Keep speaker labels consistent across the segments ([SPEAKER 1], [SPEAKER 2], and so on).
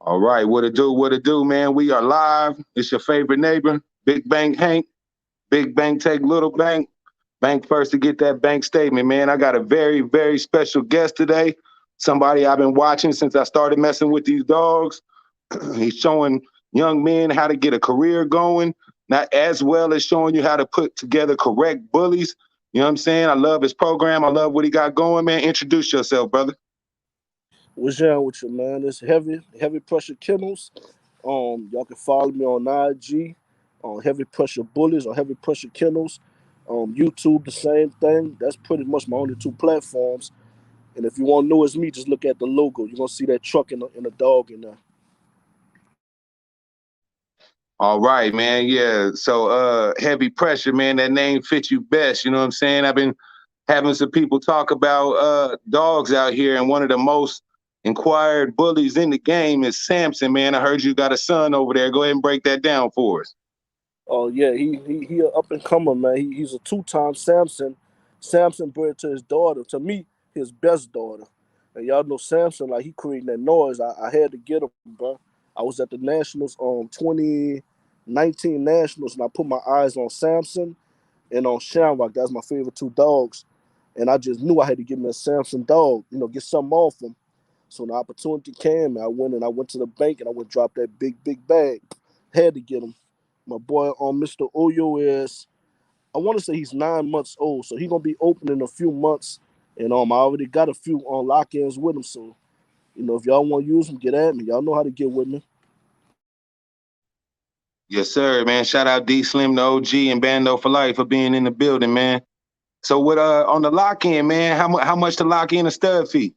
[SPEAKER 1] All right, what it do, man? We are live. It's your favorite neighbor, Big Bank Hank. Big Bank take little bank. Bank first to get that bank statement, man. I got a very, very special guest today. Somebody I've been watching since I started messing with these dogs. He's showing young men how to get a career going, not as well as showing you how to put together correct bullies. You know what I'm saying? I love his program. I love what he got going, man. Introduce yourself, brother.
[SPEAKER 2] What's down with you, man? It's heavy pressure kennels. Y'all can follow me on IG, on heavy pressure bullies or heavy pressure kennels. YouTube, the same thing. That's pretty much my only two platforms. And if you want to know it's me, just look at the logo. You're gonna see that truck and the dog in there.
[SPEAKER 1] All right, man. Yeah. So heavy pressure, man. That name fits you best. You know what I'm saying? I've been having some people talk about dogs out here, and one of the most inquired bullies in the game is Samson, man. I heard you got a son over there. Go ahead and break that down for us.
[SPEAKER 2] Oh yeah, he a up and comer, man. He's a two-time Samson. Samson bred to his daughter. To me, his best daughter. And y'all know Samson, like he creating that noise. I had to get him, bro. I was at the Nationals 2019 Nationals, and I put my eyes on Samson and on Shamrock. That's my favorite two dogs. And I just knew I had to give me a Samson dog, get something off him. So the opportunity came, and I went to the bank and I went drop that big bag. Had to get him. My boy Mr. Oyo is, I want to say he's 9 months old, so he's gonna be open in a few months. And I already got a few on lock-ins with him. So, if y'all want to use him, get at me. Y'all know how to get with me.
[SPEAKER 1] Yes, sir, man. Shout out D Slim, the OG, and Bando for life for being in the building, man. So what on the lock in, man? How much to lock in a stud fee?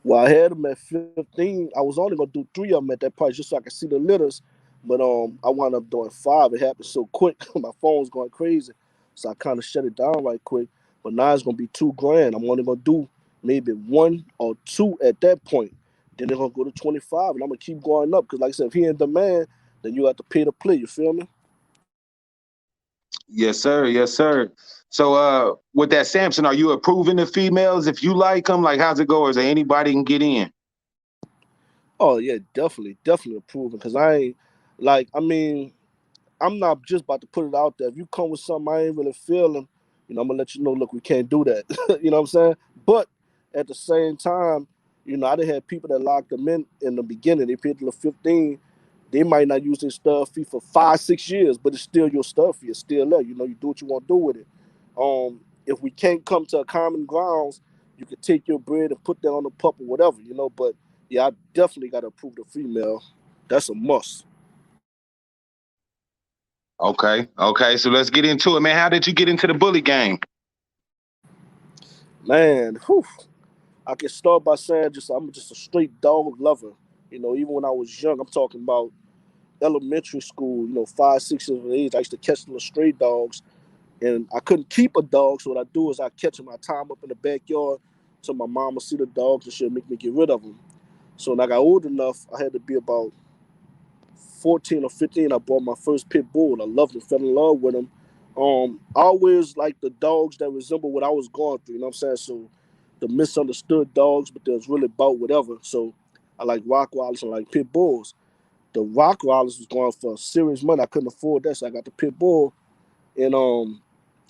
[SPEAKER 2] Well, I had him at 15. I was only gonna do three of them at that price just so I could see the litters. But I wound up doing five. It happened so quick. My phone's going crazy. So I kind of shut it down right quick. But now it's gonna be 2 grand. I'm only gonna do maybe one or two at that point. Then they're gonna go to 25 and I'm gonna keep going up. Cause like I said, if he in demand, then you have to pay to play. You feel me?
[SPEAKER 1] Yes, sir. Yes, sir. So with that Samson, are you approving the females if you like them? Like, how's it go? Or is there anybody can get in?
[SPEAKER 2] Oh yeah, definitely approving. Cause I ain't like I mean, I'm not just about to put it out there. If you come with something I ain't really feeling, I'm gonna let you know, look, we can't do that. You know what I'm saying? But at the same time, I done had people that locked them in the beginning. They paid the 15. They might not use their stud fee for 5, 6 years, but it's still your stud fee. It's still there. You do what you want to do with it. If we can't come to a common grounds, you can take your bread and put that on the pup or whatever. But yeah, I definitely got to approve the female. That's a must.
[SPEAKER 1] Okay. Okay. So let's get into it, man. How did you get into the bully game?
[SPEAKER 2] Man, whew, I can start by saying I'm just a straight dog lover. Even when I was young, I'm talking about elementary school, 5, 6 years of age, I used to catch little stray dogs and I couldn't keep a dog. So what I do is I catch them, I tie them up in the backyard so my mom would see the dogs and she'll make me get rid of them. So when I got old enough, I had to be about 14 or 15. I bought my first pit bull. I loved him, fell in love with him. I always like the dogs that resemble what I was going through, you know what I'm saying? So the misunderstood dogs, but they was really about whatever. So I like Rottweilers and like pit bulls. The Rottweilers was going for serious money. I couldn't afford that, so I got the pit bull. And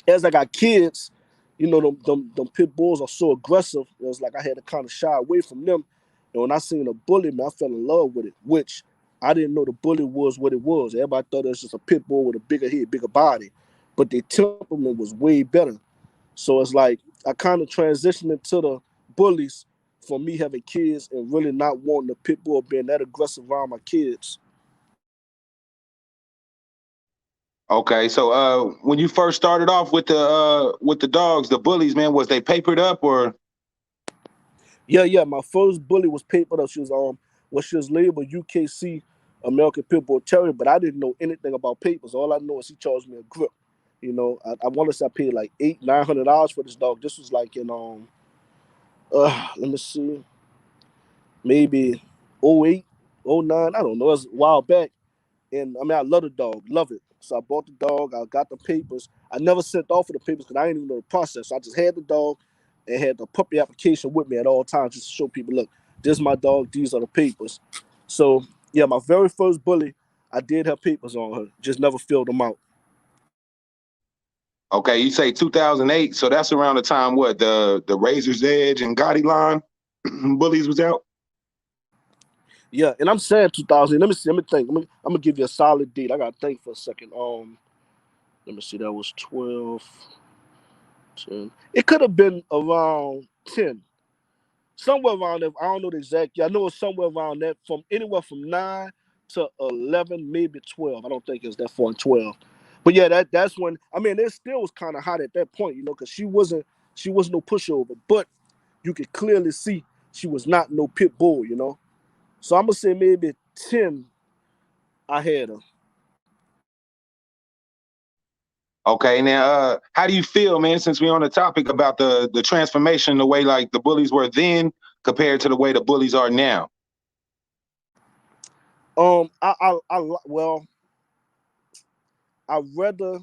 [SPEAKER 2] as I got kids, them pit bulls are so aggressive. It was like I had to kind of shy away from them. And when I seen a bully, man, I fell in love with it, which I didn't know the bully was what it was. Everybody thought it was just a pit bull with a bigger head, bigger body. But their temperament was way better. So it's like I kind of transitioned into the bullies for me having kids and really not wanting the pit bull being that aggressive around my kids.
[SPEAKER 1] Okay. So when you first started off with the dogs, the bullies, man, was they papered up or?
[SPEAKER 2] Yeah. My first bully was papered up. She was labeled UKC American Pit Bull Terrier, but I didn't know anything about papers. All I know is he charged me a grip. I want to say I paid like $900 for this dog. This was like in let me see, maybe '08, '09. I don't know. It was a while back. And I mean, I love the dog, love it. So I bought the dog. I got the papers. I never sent off for the papers because I didn't even know the process. So I just had the dog and had the puppy application with me at all times just to show people, look, this is my dog, these are the papers. So yeah, my very first bully, I did have papers on her, just never filled them out.
[SPEAKER 1] Okay, you say 2008, so that's around the time what the Razor's Edge and Gotti line bullies was out.
[SPEAKER 2] Yeah, and I'm saying 2000. Let me see. Let me think. I'm gonna give you a solid date. I gotta think for a second. Let me see. That was 12, 10. It could have been around 10, somewhere around there. I don't know the exact. Yeah, I know it's somewhere around that. From anywhere from 9 to 11, maybe 12. I don't think it's that far in 12. But yeah, that's when. I mean, it still was kind of hot at that point, because she wasn't no pushover, but you could clearly see she was not no pit bull. So I'm gonna say maybe 10. I had her.
[SPEAKER 1] Okay, now how do you feel, man? Since we're on the topic about the transformation, the way like the bullies were then compared to the way the bullies are now.
[SPEAKER 2] Well, I rather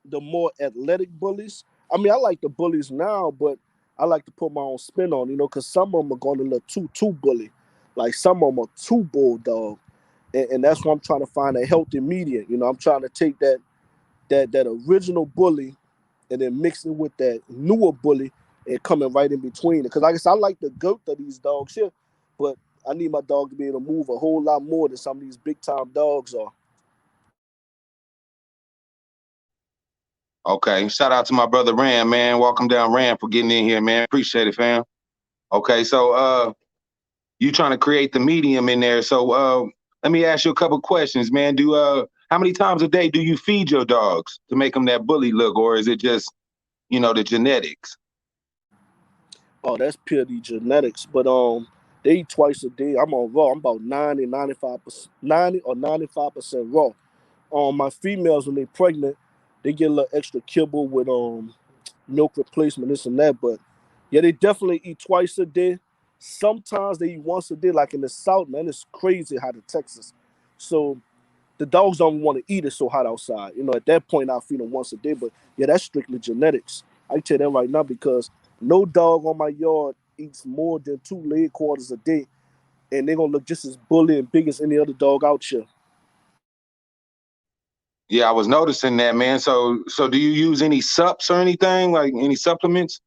[SPEAKER 2] the more athletic bullies. I mean, I like the bullies now, but I like to put my own spin on, because some of them are going a little too bully, like some of them are too bulldog, and that's why I'm trying to find a healthy median. I'm trying to take that original bully and then mix it with that newer bully and coming right in between. Because like I said, I like the goat of these dogs here, but I need my dog to be able to move a whole lot more than some of these big time dogs are.
[SPEAKER 1] Okay, shout out to my brother Ram, man. Welcome down, Ram, for getting in here, man. Appreciate it, fam. Okay, so you trying to create the medium in there. So let me ask you a couple questions, man. Do how many times a day do you feed your dogs to make them that bully look, or is it just the genetics?
[SPEAKER 2] Oh, that's purely genetics. But they eat twice a day. I'm on raw. I'm about 95%, 90 or 95% raw. My females when they pregnant, they get a little extra kibble with milk replacement, this and that. But yeah, they definitely eat twice a day. Sometimes they eat once a day, like in the South, man. It's crazy hot in Texas. So the dogs don't want to eat it so hot outside. At that point, I feed them once a day. But yeah, that's strictly genetics. I can tell you that right now because no dog on my yard eats more than 2 leg quarters a day, and they're gonna look just as bully and big as any other dog out here.
[SPEAKER 1] Yeah, I was noticing that, man. So do you use any sups or anything, like any supplements?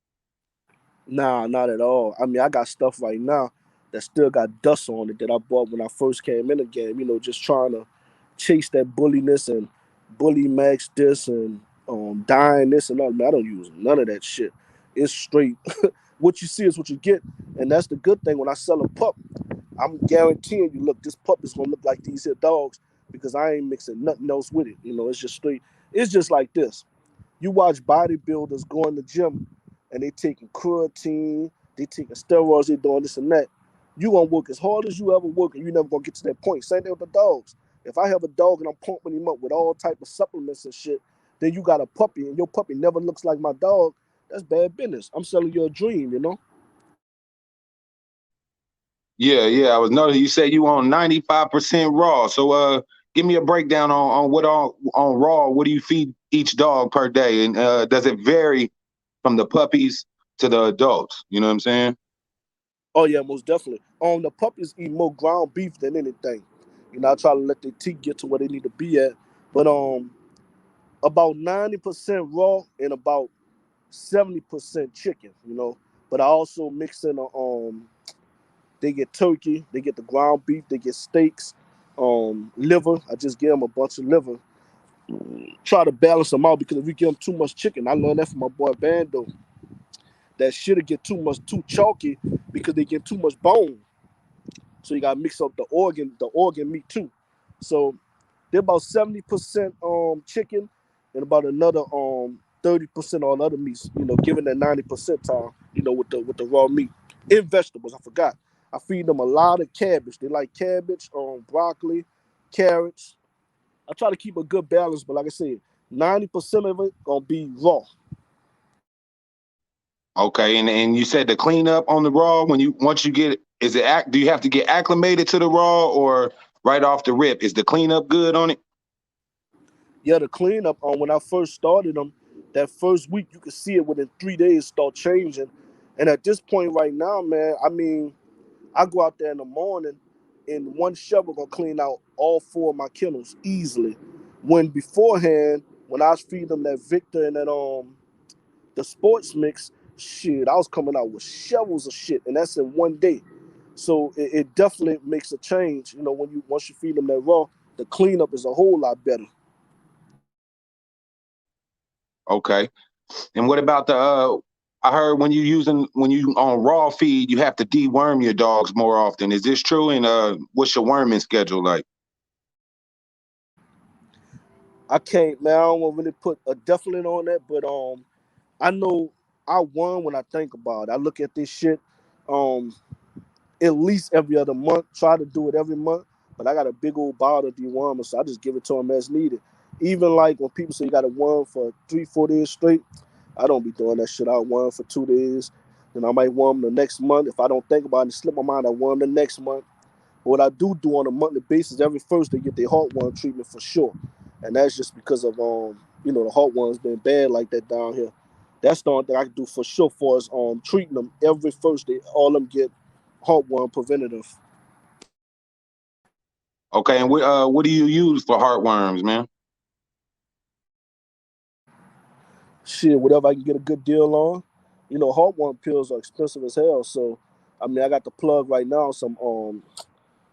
[SPEAKER 2] Nah, not at all. I mean, I got stuff right now that still got dust on it that I bought when I first came in the game. Just trying to chase that bulliness and bully max this and dying this and all. Man, I don't use none of that shit. It's straight. What you see is what you get, and that's the good thing. When I sell a pup, I'm guaranteeing you, look, this pup is gonna look like these here dogs because I ain't mixing nothing else with it. It's just straight. It's just like this. You watch bodybuilders go in the gym and they taking creatine, they taking steroids, they doing this and that. You gonna work as hard as you ever work, and you never gonna get to that point. Same thing with the dogs. If I have a dog and I'm pumping him up with all type of supplements and shit, then you got a puppy and your puppy never looks like my dog. That's bad business. I'm selling you a dream.
[SPEAKER 1] Yeah, yeah. I was noticing you said you on 95% raw. So give me a breakdown on what on raw. What do you feed each dog per day, and does it vary from the puppies to the adults? You know what I'm saying?
[SPEAKER 2] Oh yeah, most definitely. The puppies eat more ground beef than anything. I try to let their teeth get to where they need to be at. But about 90% raw and about 70% chicken. But I also mix in they get turkey, they get the ground beef, they get steaks, liver. I just give them a bunch of liver. Try to balance them out because if you give them too much chicken, I learned that from my boy Bando. That shit'll get too chalky because they get too much bone. So you gotta mix up the organ meat too. So they're about 70% chicken and about another 30% all other meats, given that 90% time, with the raw meat. In vegetables, I forgot. I feed them a lot of cabbage. They like cabbage, broccoli, carrots. I try to keep a good balance, but like I said, 90% of it gonna be raw.
[SPEAKER 1] Okay, and you said the cleanup on the raw when you once you get is it do you have to get acclimated to the raw or right off the rip? Is the cleanup good on it?
[SPEAKER 2] Yeah, the cleanup on when I first started them, that first week you could see it within 3 days start changing. And at this point right now, man, I mean, I go out there in the morning, and one shovel gonna clean out all 4 of my kennels easily. When beforehand, when I was feeding them that Victor and that the sports mix, shit, I was coming out with shovels of shit, and that's in one day. So it definitely makes a change. You know, when you once you feed them that raw, the cleanup is a whole lot better.
[SPEAKER 1] Okay. And what about the I heard when you on raw feed, you have to deworm your dogs more often. Is this true? And what's your worming schedule like?
[SPEAKER 2] I can't, man. I don't want to really put a definite on that, but I know I won when I think about it. I look at this shit. Um, at least every other month. Try to do it every month, but I got a big old bottle of dewormer, so I just give it to them as needed. Even like when people say you got to worm for 3, 4 days straight, I don't be doing that shit. I worm for 2 days, then I might worm the next month. If I don't think about it, and slip my mind, I worm the next month. But what I do on a monthly basis, every first they get their heartworm treatment for sure, and that's just because of the heartworm's been bad like that down here. That's the only thing I can do for sure for is treating them every first they all them get heartworm preventative.
[SPEAKER 1] Okay, and what do you use for heartworms, man?
[SPEAKER 2] Shit, whatever I can get a good deal on. You know, heartworm pills are expensive as hell, so I mean I got the plug right now. Some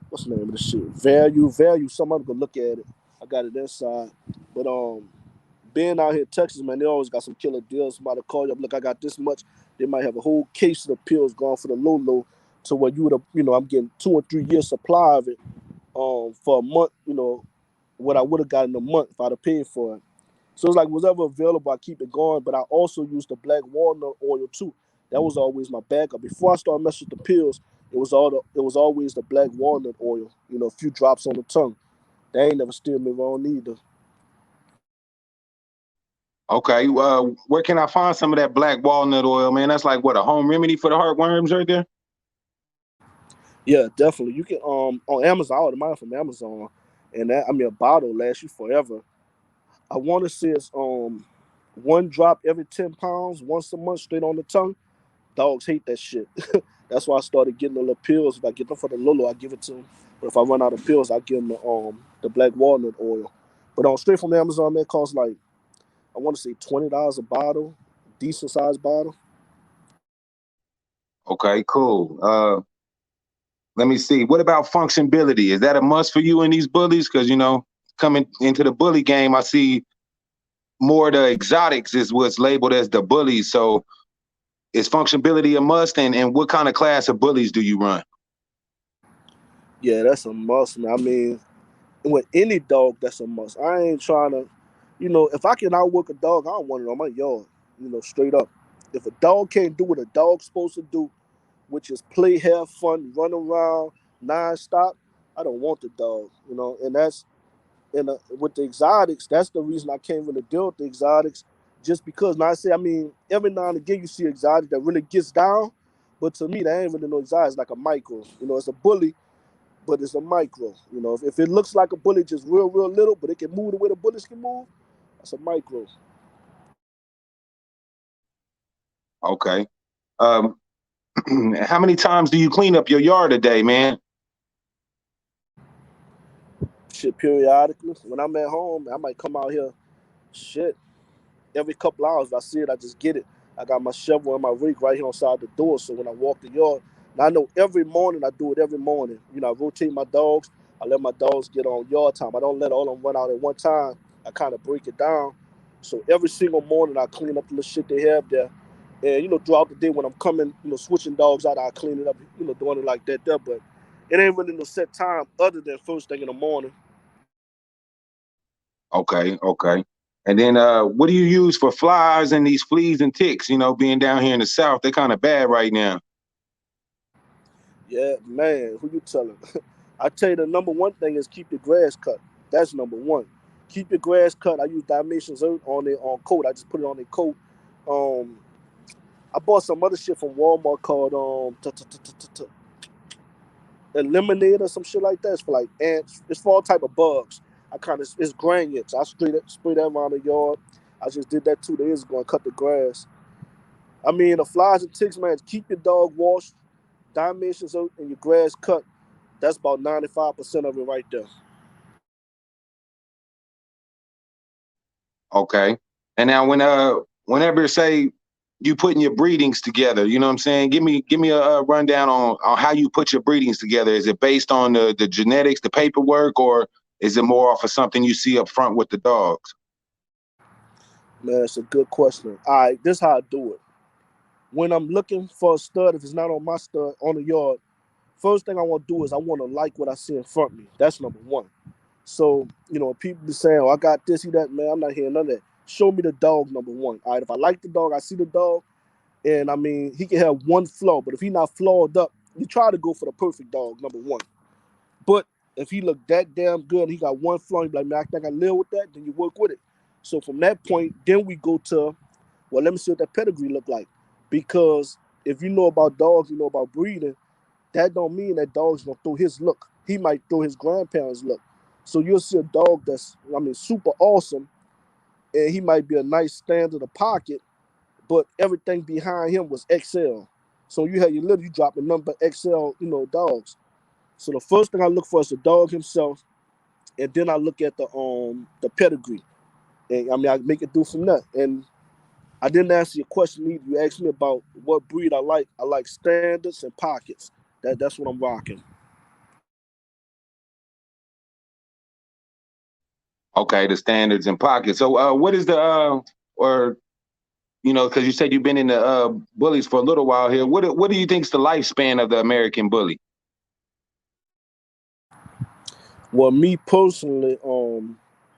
[SPEAKER 2] what's the name of the shit? Value. Somebody go look at it. I got it inside, but being out here in Texas, man, they always got some killer deals. Somebody call you up, look, I got this much. They might have a whole case of the pills going for the low, to where you would have, I'm getting 2 or 3 years supply of it for a month, what I would have gotten a month if I'd have paid for it. So it's like whatever available, I keep it going. But I also use the black walnut oil too. That was always my backup. Before I started messing with the pills, it was always the black walnut oil. A few drops on the tongue. They ain't never steered me wrong either.
[SPEAKER 1] Okay, where can I find some of that black walnut oil, man? That's like what, a home remedy for the heartworms right there?
[SPEAKER 2] Yeah, definitely. You can on Amazon. I ordered mine from Amazon, and a bottle lasts you forever. I want to say it's 1 drop every 10 pounds, once a month, straight on the tongue. Dogs hate that shit. That's why I started getting the little pills. If I get them for the Lolo, I give it to them. But if I run out of pills, I give them the black walnut oil. But straight from Amazon, man, it costs like I want to say $20 a bottle, decent sized bottle.
[SPEAKER 1] Okay, cool. Let me see. What about functionality? Is that a must for you in these bullies? Because coming into the bully game, I see more of the exotics is what's labeled as the bullies. So is functionality a must? And what kind of class of bullies do you run?
[SPEAKER 2] Yeah, that's a must, man. I mean, with any dog, that's a must. I ain't trying to, if I can outwork a dog, I don't want it on my yard, straight up. If a dog can't do what a dog's supposed to do, which is play, have fun, run around non-stop, I don't want the dog, and that's with the exotics, that's the reason I can't really deal with the exotics, just because now I mean, every now and again you see exotic that really gets down, but to me, that ain't really no exotic, it's like a micro, it's a bully, but it's a micro. If it looks like a bully, just real little, but it can move the way the bullets can move, that's a micro.
[SPEAKER 1] Okay. Um, how many times do you clean up your yard a day, man?
[SPEAKER 2] Shit, periodically. When I'm at home, I might come out here, shit, every couple hours. If I see it, I just get it. I got my shovel and my rake right here on side the door. So when I walk the yard, and I know every morning I do it every morning. I rotate my dogs. I let my dogs get on yard time. I don't let all of them run out at one time. I kind of break it down. So every single morning I clean up the little shit they have there. And throughout the day when I'm coming, switching dogs out, I clean it up, doing it like that there. But it ain't really no set time other than first thing in the morning.
[SPEAKER 1] Okay, okay. And then what do you use for flies and these fleas and ticks? Being down here in the South, they're kind of bad right now.
[SPEAKER 2] Yeah, man, who you telling? I tell you, the number one thing is keep your grass cut. That's number one. Keep your grass cut. I use Dimensions Earth on their on coat. I just put it on their coat. Um, I bought some other shit from Walmart called Eliminate or some shit like that. It's for like ants. It's for all type of bugs. It's granules. I spray that around the yard. I just did that 2 days ago and cut the grass. I mean, the flies and ticks, man. Keep your dog washed. dimensions and your grass cut, that's about 95% of it right there.
[SPEAKER 1] Okay. And now whenever say you putting your breedings together, you know what I'm saying? Give me a rundown on how you put your breedings together. Is it based on the genetics, the paperwork, or is it more off of something you see up front with the dogs?
[SPEAKER 2] Man, it's a good question. All right, this is how I do it. When I'm looking for a stud, if it's not on my stud on the yard, first thing I want to do is I want to like what I see in front of me. That's number one. So, people be saying, oh, I got this, he that, man, I'm not hearing none of that. Show me the dog, number one. All right, if I like the dog, I see the dog, and I mean, he can have one flaw, but if he not flawed up, you try to go for the perfect dog, number one. But if he look that damn good and he got one flaw, you be like, man, I think I live with that, then you work with it. So from that point, then we go to, well, let me see what that pedigree look like. Because if you know about dogs, you know about breeding, that don't mean that dog's gonna throw his look. He might throw his grandparents' look. So you'll see a dog that's, I mean, super awesome, and he might be a nice stand of the pocket, but everything behind him was XL. So you have your little, you dropping number XL, dogs. So the first thing I look for is the dog himself, and then I look at the pedigree. And I mean I make it through from that. And I didn't answer your question either. You asked me about what breed I like. I like standards and pockets. That's what I'm rocking.
[SPEAKER 1] Okay, the standards and pockets. So what is the or because you said you've been in the bullies for a little while here. What do you think is the lifespan of the American bully?
[SPEAKER 2] Well, me personally,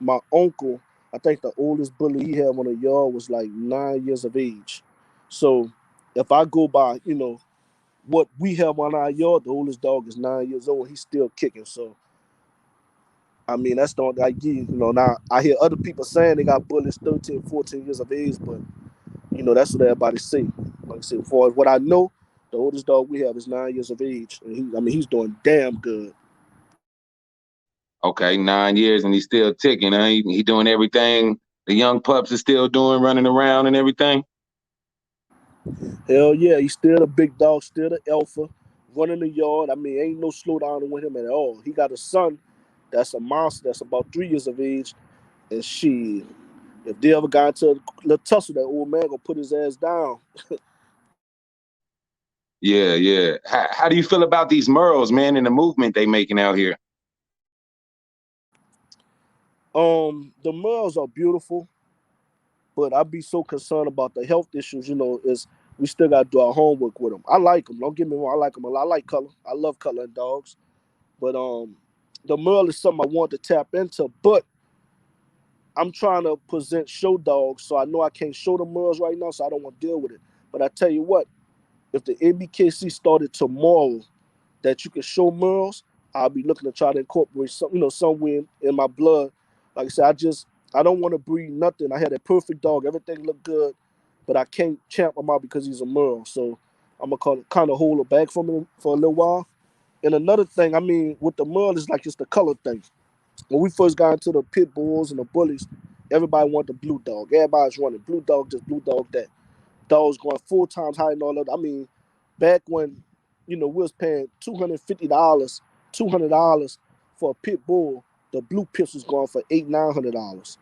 [SPEAKER 2] my uncle, I think the oldest bully he had on the yard was like 9 years of age. So if I go by, what we have on our yard, the oldest dog is 9 years old. He's still kicking. So I mean, that's the I give now I hear other people saying they got bullies 13, 14 years of age, but that's what everybody say. Like I said, for what I know, the oldest dog we have is 9 years of age, and he's doing damn good.
[SPEAKER 1] Okay, 9 years and he's still ticking. Huh? He doing everything the young pups are still doing, running around and everything.
[SPEAKER 2] Hell yeah, he's still a big dog, still the alpha, running the yard. I mean, ain't no slowdown with him at all. He got a son that's a monster that's about 3 years of age, and she, if they ever got into a little tussle, that old man gonna put his ass down.
[SPEAKER 1] Yeah, yeah. How do you feel about these Merles, man, and the movement they making out here?
[SPEAKER 2] The males are beautiful, but I be so concerned about the health issues. Is we still got to do our homework with them. I like them. Don't get me wrong. I like them a lot. I like color. I love color in dogs. But the Merle is something I want to tap into. But I'm trying to present show dogs, so I know I can't show the Merles right now, so I don't want to deal with it. But I tell you what, if the ABKC started tomorrow that you can show Merles, I'll be looking to try to incorporate some, somewhere in my blood. Like I said, I don't want to breed nothing. I had a perfect dog, everything looked good, but I can't champ him out because he's a Merle. So I'm gonna kind of hold it back from him for a little while. And another thing, I mean, with the Merle is like it's the color thing. When we first got into the pit bulls and the bullies, everybody wanted the blue dog. Everybody's running blue dog, just blue dog that. Dogs going 4 times higher and all that. I mean, back when we was paying $250, $200 for a pit bull, the blue pits was going for $800, $900.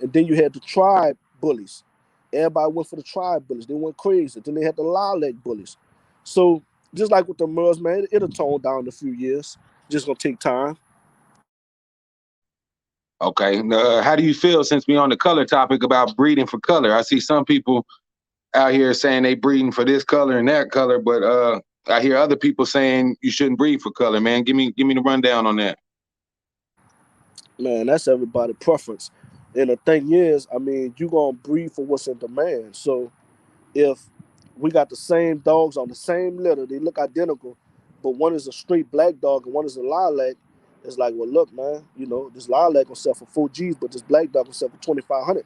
[SPEAKER 2] And then you had the tribe bullies. Everybody went for the tribe bullies. They went crazy. Then they had the lilac bullies. So just like with the Merles, man, it'll tone down in a few years. Just gonna take time.
[SPEAKER 1] Okay. How do you feel since we on the color topic about breeding for color? I see some people out here saying they breeding for this color and that color, but I hear other people saying you shouldn't breed for color, man. Give me the rundown on that.
[SPEAKER 2] Man, that's everybody's preference. And the thing is, I mean, you gonna breed for what's in demand. So if we got the same dogs on the same litter, they look identical, but one is a straight black dog and one is a lilac, it's like, well, look, man, this lilac gonna sell for 4 G's, but this black dog gonna sell for 2,500.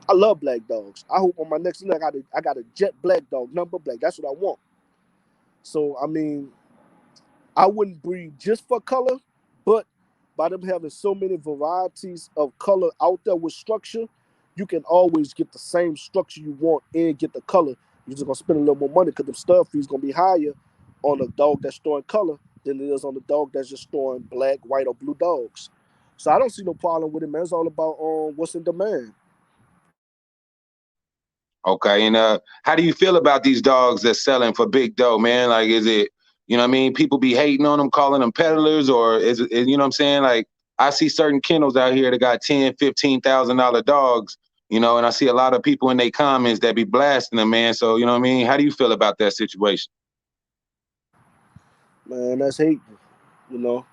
[SPEAKER 2] I love black dogs. I hope on my next litter I got a jet black dog, number black. That's what I want. So I mean, I wouldn't breed just for color, but by them having so many varieties of color out there with structure, you can always get the same structure you want and get the color. You're just gonna spend a little more money because the stud fee's gonna be higher on a dog that's throwing color than it is on the dog that's just throwing black, white, or blue dogs. So I don't see no problem with it, man. It's all about what's in demand.
[SPEAKER 1] Okay, and how do you feel about these dogs that's selling for big dough, man? Like, is it, you know what I mean? People be hating on them, calling them peddlers, or you know what I'm saying? Like, I see certain kennels out here that got $10,000, $15,000 dogs, you know, and I see a lot of people in their comments that be blasting them, man. So, you know what I mean? How do you feel about that situation?
[SPEAKER 2] Man, that's hate, you know.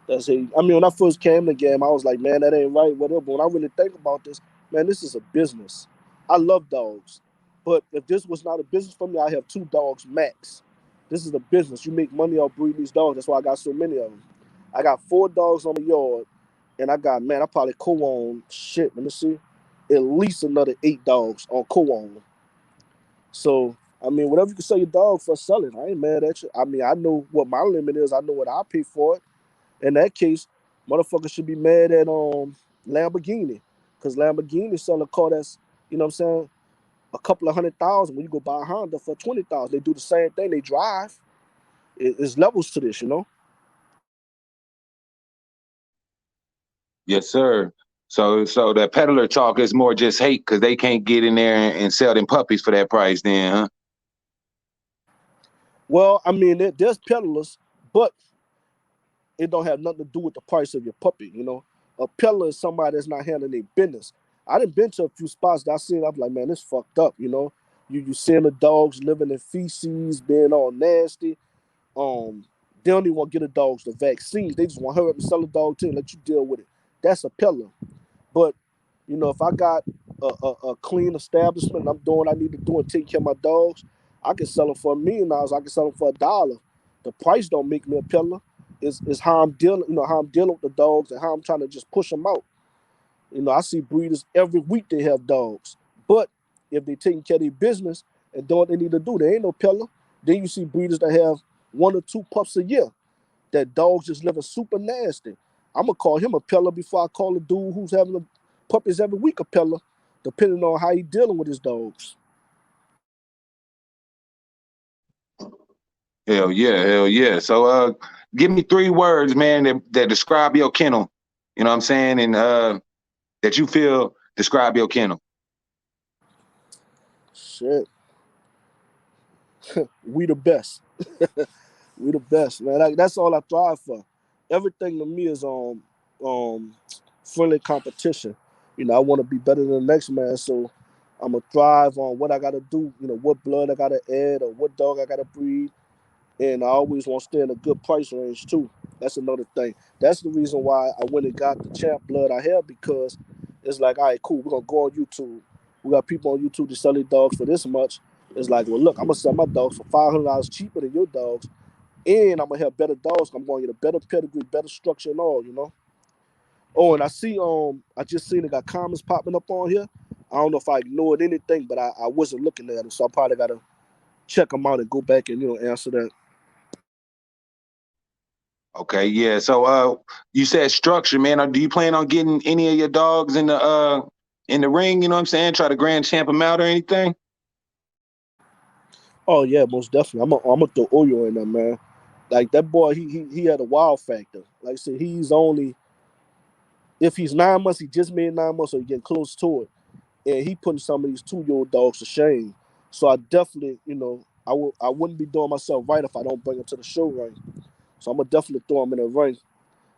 [SPEAKER 2] That's hate. I mean, when I first came in the game, I was like, man, that ain't right, whatever. But when I really think about this, man, this is a business. I love dogs. But if this was not a business for me, I have 2 dogs max. This is a business. You make money off breeding these dogs. That's why I got so many of them. I got 4 dogs on the yard, and I got, man, I probably co-own, shit, let me see, at least another 8 dogs on co-own. So, I mean, whatever you can sell your dog for, sell it. I ain't mad at you. I mean, I know what my limit is. I know what I pay for it. In that case, motherfuckers should be mad at Lamborghini. Because Lamborghini sell a car that's, you know what I'm saying, a couple of 100,000 when you go buy a Honda for 20,000. They do the same thing. They drive. It's levels to this, you know?
[SPEAKER 1] Yes, sir. So that peddler talk is more just hate because they can't get in there and sell them puppies for that price then, huh?
[SPEAKER 2] Well, I mean, there's peddlers, but it don't have nothing to do with the price of your puppy, you know? A peddler is somebody that's not handling their business. I done been to a few spots that I seen, I'm like, man, this fucked up, you know? You seeing the dogs living in feces, being all nasty. They don't even want to get the dogs the vaccines. They just want to hurry up and sell the dog to you and let you deal with it. That's a pillar. But you know, if I got a clean establishment and I'm doing what I need to do and taking care of my dogs, I can sell them for $1 million. I can sell them for $1. The price don't make me a pillar. Is how I'm dealing, you know, how I'm dealing with the dogs and how I'm trying to just push them out. You know, I see breeders every week they have dogs. But if they taking care of their business and doing what they need to do, there ain't no pillar. Then you see breeders that have 1 or 2 pups a year. That dog's just living super nasty. I'm gonna call him a pillar before I call a dude who's having puppies every week a pillar, depending on how he dealing with his dogs.
[SPEAKER 1] Hell yeah, hell yeah. So give me 3 words, man, that describe your kennel. You know what I'm saying? And that you feel describe your kennel.
[SPEAKER 2] Shit, we the best. We the best, man. That's all I thrive for. Everything to me is um friendly competition. You know, I want to be better than the next man, so I'm gonna thrive on what I gotta do. You know, what blood I gotta add or what dog I gotta breed, and I always want to stay in a good price range too. That's another thing. That's the reason why I went and got the champ blood I have because it's like, all right, cool, we're gonna go on YouTube. We got people on YouTube to sell their dogs for this much. It's like, well, look, I'm gonna sell my dogs for $500 cheaper than your dogs, and I'm gonna have better dogs. I'm gonna get a better pedigree, better structure, and all, you know. Oh, and I see, I just seen it got comments popping up on here. I don't know if I ignored anything, but I wasn't looking at them, so I probably gotta check them out and go back and answer that.
[SPEAKER 1] Okay, yeah. So you said structure, man. Do you plan on getting any of your dogs in the ring, you know what I'm saying? Try to grand champ them out or anything?
[SPEAKER 2] Oh yeah, most definitely. I'm gonna throw Oyo in there, man. Like that boy, he had a wow factor. Like I said, he's only if he's 9 months, he just made 9 months, or he getting close to it, and he putting some of these 2-year-old dogs to shame. So I definitely, I wouldn't be doing myself right if I don't bring him to the show ring. So I'm gonna definitely throw him in the ring.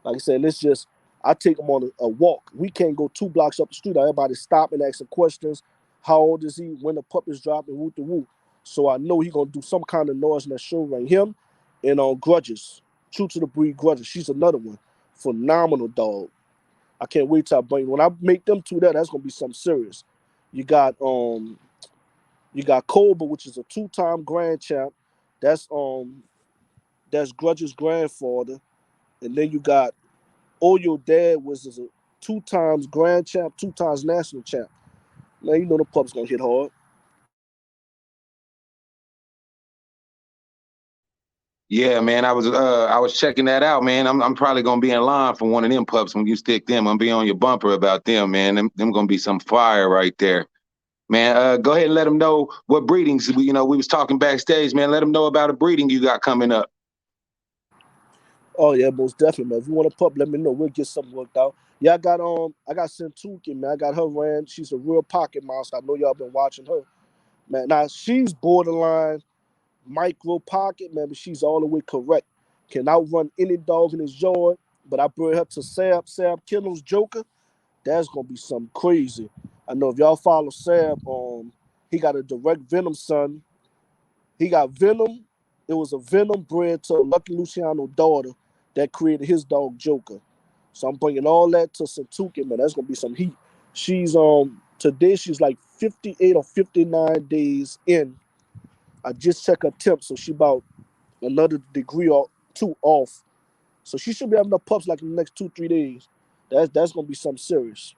[SPEAKER 2] Like I said, it's just I take them on a walk. We can't go 2 blocks up the street. Everybody stop and asking questions. How old is he? When the puppy's dropping, whoop the whoop. So I know he gonna do some kind of noise in that show ring. Him and on Grudges, True to the Breed Grudges. She's another one, phenomenal dog. I can't wait till I bring. When I make them two there, that's gonna be something serious. You got you got Cobra, which is a 2-time grand champ. That's that's Grudges' grandfather, and then you got Oyo dad was a 2 times grand champ, 2 times national champ. Man, you know the pup's gonna hit hard.
[SPEAKER 1] Yeah, man. I was checking that out, man. I'm probably gonna be in line for one of them pups when you stick them. I'm gonna be on your bumper about them, man. Them gonna be some fire right there. Man, go ahead and let them know what breedings. We was talking backstage, man. Let them know about a breeding you got coming up.
[SPEAKER 2] Oh yeah, most definitely, man. If you want to pup, let me know. We'll get something worked out. Yeah, I got Centuki, man. I got her ran. She's a real pocket monster. I know y'all been watching her, man. Now she's borderline micro pocket, man, but she's all the way correct. Can outrun any dog in his yard. But I bring her to Sab Kennels Joker. That's gonna be something crazy. I know if y'all follow Sab, he got a direct Venom son. He got Venom. It was a Venom bred to Lucky Luciano daughter that created his dog Joker. So I'm bringing all that to Santuki, man. That's gonna be some heat. She's today she's like 58 or 59 days in. I just checked her temp, so she about another degree or two off. So she should be having the pups like in the next 2-3 days. That's gonna be something serious.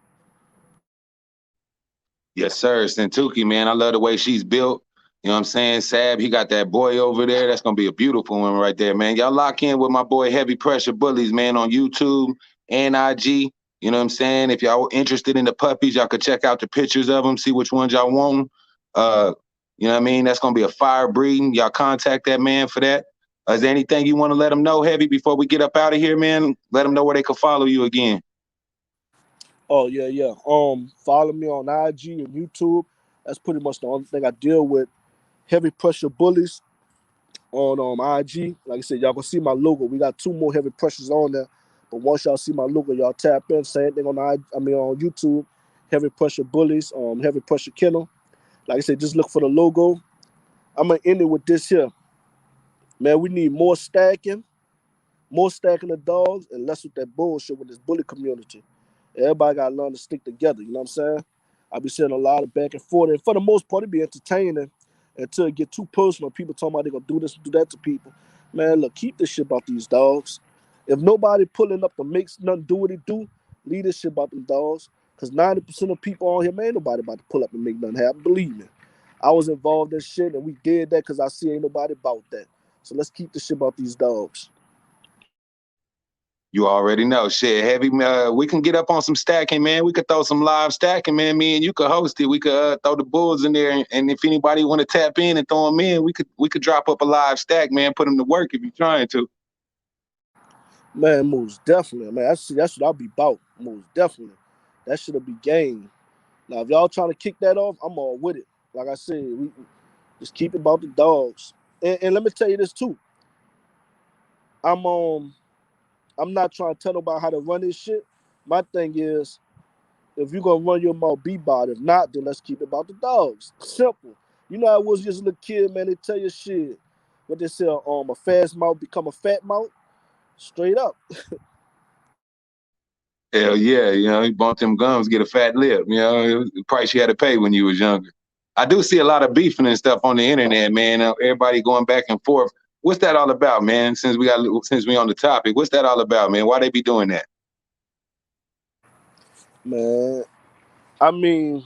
[SPEAKER 1] Yes, sir. Centuki, man. I love the way she's built. You know what I'm saying? Sab, he got that boy over there. That's gonna be a beautiful one right there, man. Y'all lock in with my boy Heavy Pressure Bullies, man, on YouTube and IG. You know what I'm saying? If y'all interested in the puppies, y'all could check out the pictures of them, see which ones y'all want. Uh, you know what I mean? That's gonna be a fire breeding. Y'all contact that man for that. Is there anything you want to let them know, Heavy, before we get up out of here, man? Let them know where they can follow you again.
[SPEAKER 2] Oh yeah, yeah. Follow me on IG and YouTube. That's pretty much the only thing I deal with. Heavy Pressure Bullies on IG. Like I said, y'all gonna see my logo. We got two more heavy pressures on there. But once y'all see my logo, y'all tap in. Same thing on on YouTube. Heavy Pressure Bullies, Heavy Pressure Kennel. Like I said, just look for the logo. I'm gonna end it with this here. Man, we need more stacking of dogs and less with that bullshit with this bully community. Everybody gotta learn to stick together, you know what I'm saying? I be seeing a lot of back and forth, and for the most part, it be entertaining until it get too personal. People talking about they gonna do this and do that to people. Man, look, keep this shit about these dogs. If nobody pulling up to make nothing do what it do, leave this shit about them dogs. Cause 90% of people on here, man, ain't nobody about to pull up and make nothing happen. Believe me. I was involved in shit and we did that because I see ain't nobody about that. So let's keep the shit about these dogs.
[SPEAKER 1] You already know. Shit, Heavy. We can get up on some stacking, man. We could throw some live stacking, man. Me and you could host it. We could throw the bulls in there, and if anybody want to tap in and throw them in, we could drop up a live stack, man. Put them to work if you're trying to.
[SPEAKER 2] Man, most definitely, man. That's what I'll be about. Most definitely. That should be game. Now, if y'all trying to kick that off, I'm all with it. Like I said, we just keep it about the dogs. And let me tell you this too. I'm I'm not trying to tell nobody how to run this shit. My thing is, if you're gonna run your mouth, be about it. If not, then let's keep it about the dogs. Simple. You know, I was just a little kid, man. They tell you shit. What they say, a fast mouth become a fat mouth. Straight up.
[SPEAKER 1] Hell yeah, you bump them gums, get a fat lip. It was the price you had to pay when you was younger. I do see a lot of beefing and stuff on the internet, man. Everybody going back and forth. What's that all about, man? Since we on the topic, what's that all about, man? Why they be doing that?
[SPEAKER 2] Man, I mean,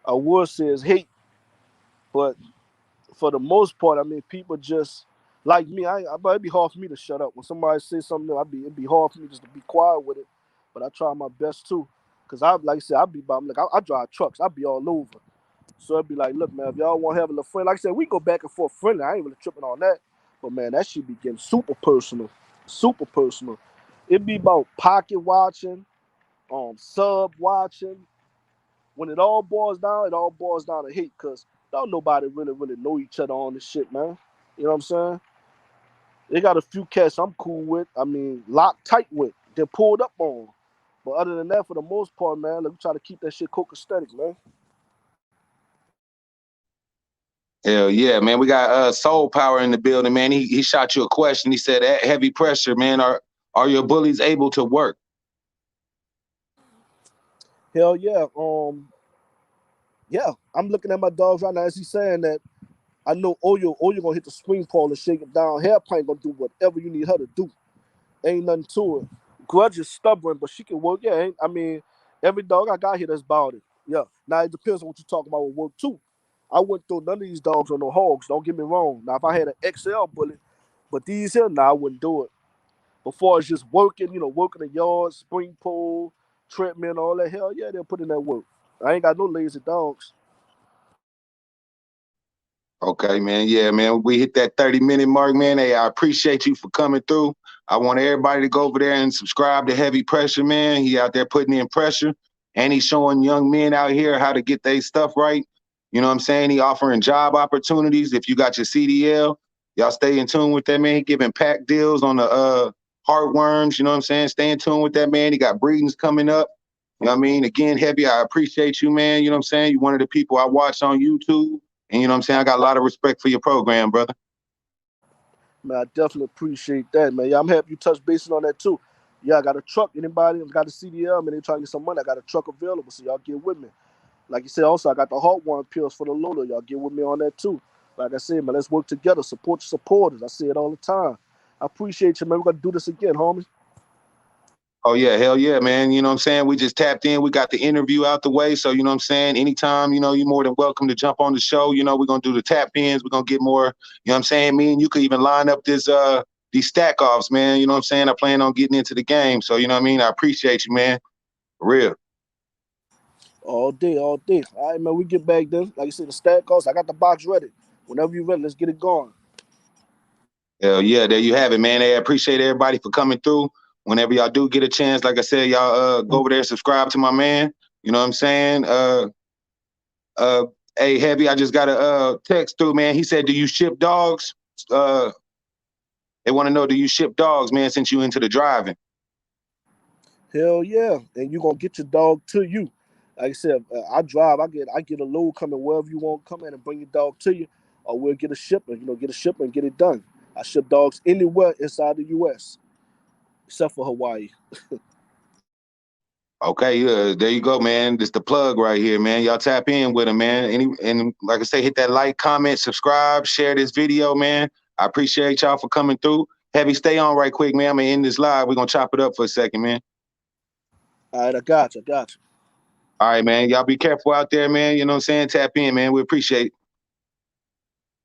[SPEAKER 2] I would say it's hate, but for the most part, I mean, people just like me. But it'd be hard for me to shut up when somebody says something. It'd be hard for me just to be quiet with it. But I try my best too, cause like I said, I drive trucks. I be all over. So it'd be like, look, man, if y'all want to have a little friend, like I said, we go back and forth friendly. I ain't really tripping on that. But man, that shit be getting super personal, super personal. It'd be about pocket watching, sub watching. When it all boils down to hate, cause don't nobody really know each other on this shit, man. You know what I'm saying? They got a few cats I'm cool with. I mean, locked tight with. They're pulled up on. But other than that, for the most part, man, like, we try to keep that shit copacetic, man.
[SPEAKER 1] Hell yeah, man. We got Soul Power in the building, man. He shot you a question. He said, at heavy pressure, man, are your bullies able to work?
[SPEAKER 2] Hell yeah. Yeah. I'm looking at my dogs right now as he's saying that. I know Oyo gonna hit the swing pole and shake it down. Hairpint gonna do whatever you need her to do. Ain't nothing to it. Grudge is stubborn, but she can work. Yeah, I mean, every dog I got here that's about it. Yeah. Now it depends on what you're talking about with work too. I wouldn't throw none of these dogs on no hogs. Don't get me wrong. Now if I had an XL bullet, but these here, nah, I wouldn't do it. Before it's just working, working the yard, spring pole, treadmill, all that. Hell yeah, they'll put in that work. I ain't got no lazy dogs.
[SPEAKER 1] Okay, man. Yeah, man. We hit that 30-minute mark, man. Hey, I appreciate you for coming through. I want everybody to go over there and subscribe to Heavy Pressure, man. He out there putting in pressure, and he's showing young men out here how to get their stuff right. You know what I'm saying? He offering job opportunities. If you got your CDL, y'all stay in tune with that, man. He giving pack deals on the heartworms. You know what I'm saying? Stay in tune with that, man. He got breedings coming up. You know what I mean? Again, Heavy, I appreciate you, man. You know what I'm saying? You're one of the people I watch on YouTube. And you know what I'm saying? I got a lot of respect for your program, brother.
[SPEAKER 2] Man, I definitely appreciate that, man. Yeah, I'm happy you touched base on that too. Yeah, I got a truck. Anybody got a CDL, man, they trying to get some money. I got a truck available, so y'all get with me. Like you said, also I got the heartworm pills for the Lola. Y'all get with me on that too. Like I said, man, let's work together. Support your supporters. I say it all the time. I appreciate you, man. We're gonna do this again, homie.
[SPEAKER 1] Oh yeah, hell yeah, man. You know what I'm saying? We just tapped in. We got the interview out the way. So, you know what I'm saying? Anytime, you know, you're more than welcome to jump on the show. You know, we're gonna do the tap ins. We're gonna get more, you know what I'm saying? Me and you could even line up this these stack offs, man. You know what I'm saying? I plan on getting into the game. So, you know what I mean? I appreciate you, man. For real.
[SPEAKER 2] All day, all day. All right, man. We get back then. Like you said, the stat calls. I got the box ready. Whenever you're ready, let's get it going.
[SPEAKER 1] Hell yeah, there you have it, man. Hey, I appreciate everybody for coming through. Whenever y'all do get a chance, like I said, y'all go over there, subscribe to my man. You know what I'm saying? Uh hey Heavy, I just got a text through, man. He said, do you ship dogs? They want to know, do you ship dogs, man, since you into the driving?
[SPEAKER 2] Hell yeah. And you're gonna get your dog to you. Like I said, I drive, I get a load coming wherever you want come in and bring your dog to you. Or we'll get a shipment, get a shipment and get it done. I ship dogs anywhere inside the US, except for Hawaii.
[SPEAKER 1] Okay, there you go, man. This the plug right here, man. Y'all tap in with him, man. And like I say, hit that like, comment, subscribe, share this video, man. I appreciate y'all for coming through. Heavy, stay on right quick, man. I'm gonna end this live. We're gonna chop it up for a second, man.
[SPEAKER 2] All right, I got you.
[SPEAKER 1] All right, man. Y'all be careful out there, man. You know what I'm saying? Tap in, man. We appreciate it.